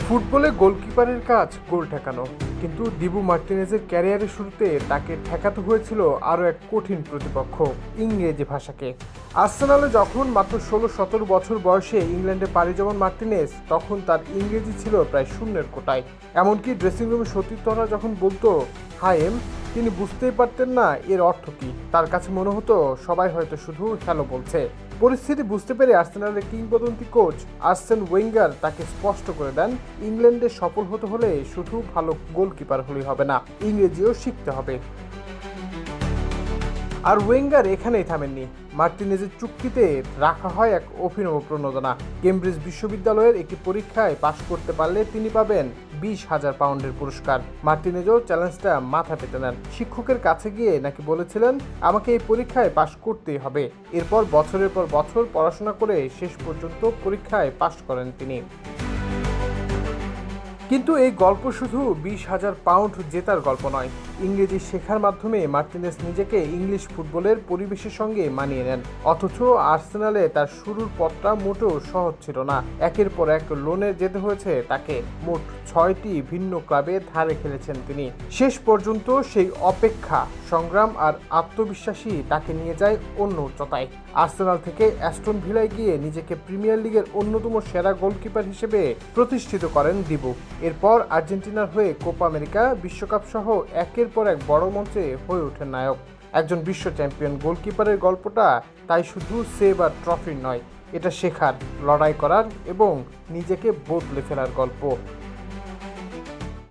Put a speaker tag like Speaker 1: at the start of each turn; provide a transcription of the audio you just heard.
Speaker 1: ফুটবলে গোলকিপারের কাজ গোল ঠেকানো, কিন্তু দিবু মার্টিনেজের ক্যারিয়ারের শুরুতে তাকে ঠেকাতে হয়েছিল আরও এক কঠিন প্রতিপক্ষ, ইংরেজি ভাষাকে। আর্সেনালে যখন মাত্র 16-17 বছর বয়সে ইংল্যান্ডে পাড়ি জমান মার্টিনেজ, তখন তার ইংরেজি ছিল প্রায় শূন্যের কোটায়। এমনকি ড্রেসিং রুমে সতীর্থরা যখন বলতো হাই এম, তিনি বুঝতেই পারতেন না এর অর্থ কী। তার কাছে মনে হতো সবাই হয়তো শুধু হ্যালো বলছে। পরিস্থিতি বুঝতে পেরে আর্সেনালের কিংবদন্তি কোচ আর্সেন ওয়েঙ্গার তাকে স্পষ্ট করে দেন, ইংল্যান্ডে সফল হতে হলে শুধু ভালো গোলকিপার হলেই হবে না, ইংরেজিও শিখতে হবে। আর ওয়েঙ্গার এখানেই থামেননি। মার্টিনেজের চুক্তিতে রাখা হয় এক অভিনব প্রণোদনা। কেমব্রিজ বিশ্ববিদ্যালয়ের একটি পরীক্ষায় পাশ করতে পারলে তিনি পাবেন 20,000 পাউন্ডের পুরস্কার। মার্টিনেজও চ্যালেঞ্জটা মাথা পেতে নেন। শিক্ষকের কাছে গিয়ে নাকি বলেছিলেন, আমাকে এই পরীক্ষায় পাশ করতেই হবে। এরপর বছরের পর বছর পড়াশোনা করে শেষ পর্যন্ত পরীক্ষায় পাশ করেন তিনি। কিন্তু এই গল্প শুধু 20,000 পাউন্ড জেতার গল্প নয়। ইংরেজি শেখার মাধ্যমে মার্টিনেজ নিজেকে ইংলিশ ফুটবলের পরিবেশের সঙ্গে মানিয়ে নেন। অথচ আর্সেনালে তার শুরুর পথটা মোটেও সহজ ছিল না। একের পর এক লোনে যেতে হয়েছে তাকে। মোট 6টি ভিন্ন ক্লাবে ধারে খেলেছেন তিনি। শেষ পর্যন্ত সেই অপেক্ষা, সংগ্রাম আর আত্মবিশ্বাসী তাকে নিয়ে যায় অন্য উচ্চতায়। আর্সেনাল থেকে অ্যাস্টন ভিলায় গিয়ে নিজেকে প্রিমিয়ার লিগের অন্যতম সেরা গোলকিপার হিসেবে প্রতিষ্ঠিত করেন দিবু। এরপর আর্জেন্টিনার হয়ে কোপা আমেরিকা, বিশ্বকাপ সহ একের পর এক বড় মঞ্চে হয়ে ওঠেন নায়ক। একজন বিশ্ব চ্যাম্পিয়ন গোলকিপারের গল্পটা তাই শুধু সেভ আর ট্রফির নয়, এটা শেখার, লড়াই করার এবং নিজেকে বদলে ফেলার গল্প।